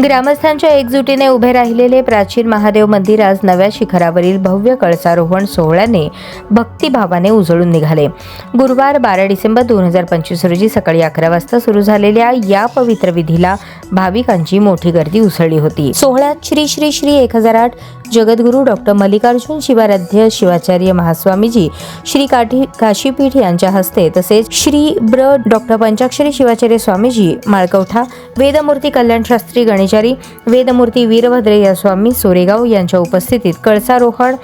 ग्रामस्थांच्या एकजुटीने उभे राहिलेले प्राचीन महादेव मंदिर आज नव्या शिखरावरील भव्य कळसारोहण सोहळ्याने भक्तिभावाने उजळून निघाले। गुरुवार 12 डिसेंबर 2025 रोजी सकाळी 11 वाजता सुरू झालेल्या या पवित्र विधीला भाविकांची मोठी गर्दी उसळली होती। सोहळ्यात श्री श्री श्री 1008 जगद्गुरू डॉक्टर मल्लिकार्जुन शिवाराध्य शिवाचार्य महास्वामीजी श्री काशीपीठ यांच्या हस्ते तसेच श्री ब्र डॉक्टर पंचाक्षरी शिवाचार्य स्वामीजी माळकवठा, वेदमूर्ती कल्याण शास्त्री गणेशारी, वेदमूर्ती वीरभद्रय्या स्वामी सोरेगाव यांच्या उपस्थितीत कळसारोहण,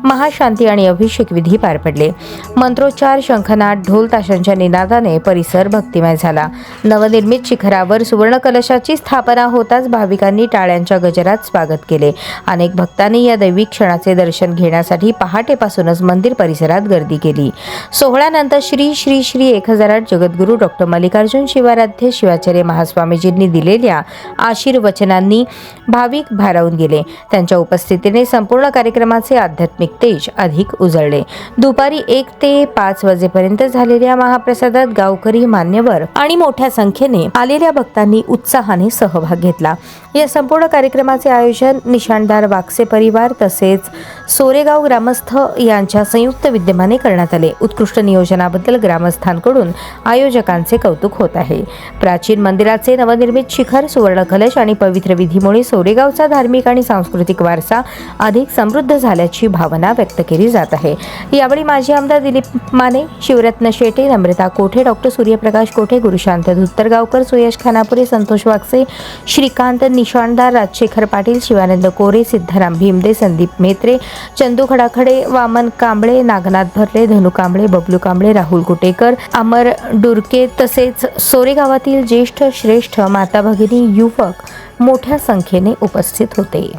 महाशांती आणि अभिषेक विधी पार पडले। मंत्रोच्चार, शंखनाद, ढोल ताशांच्या निनादाने परिसर भक्तिमय झाला। नवनिर्मित शिखरावर सुवर्ण कलशाची स्थापना होताच भाविकांनी टाळ्यांच्या गजरात स्वागत केले। अनेक भक्तांनी या दैविक क्षणाचे दर्शन घेण्यासाठी पहाटेपासूनच मंदिर परिसरात गर्दी केली। सोहळ्यानंतर श्री श्री श्री 1008 जगद्गुरू डॉक्टर मल्लिकार्जुन शिवाराध्य शिवाचार्य महास्वामीजींनी दिलेल्या आशीर्वचनांनी भाविक भारावून गेले। त्यांच्या उपस्थितीने संपूर्ण कार्यक्रमाचे आध्यात्मिक तेज अधिक उजळले। दुपारी 1 ते 5 वाजेपर्यंत झालेल्या महाप्रसादात गावकरी, मान्यवर आणि मोठ्या संख्येने आलेल्या भक्तांनी उत्साहाने सहभाग घेतला। या संपूर्ण कार्यक्रमाचे आयोजन निशाणदार वाकसे परिवार तसेच सोरेगाव ग्रामस्थ यांच्या संयुक्त विद्यमाने करण्यात आले। उत्कृष्ट नियोजनाबद्दल ग्रामस्थांकडून आयोजकांचे कौतुक होत आहे। प्राचीन मंदिराचे नवनिर्मित शिखर, सुवर्ण कलश आणि पवित्र विधीमुळे सोरेगावचा धार्मिक आणि सांस्कृतिक वारसा अधिक समृद्ध झाल्याची भावना व्यक्त केली जात आहे। यावेळी माजी आमदार दिलीप माने, शिवरत्न शेटे, नम्रता कोठे, डॉक्टर सूर्यप्रकाश कोठे, गुरुशांत धुत्तरगावकर, सुयश खानापुरे, संतोष वाकसे, श्रीकांत निशाणदार, राजशेखर पाटील, शिवानंद कोरे, सिद्धाराम भीमदे, संदीप मेत्रे, चंदू खडाखडे, वामन कांबळे, नागनाथ भरले, धनु कांबळे, बबलू कांबळे, राहुल कुटेकर, अमर डुरके तसेच सोरेगावातील ज्येष्ठ श्रेष्ठ माता भगिनी, युवक मोठ्या संख्येने उपस्थित होते।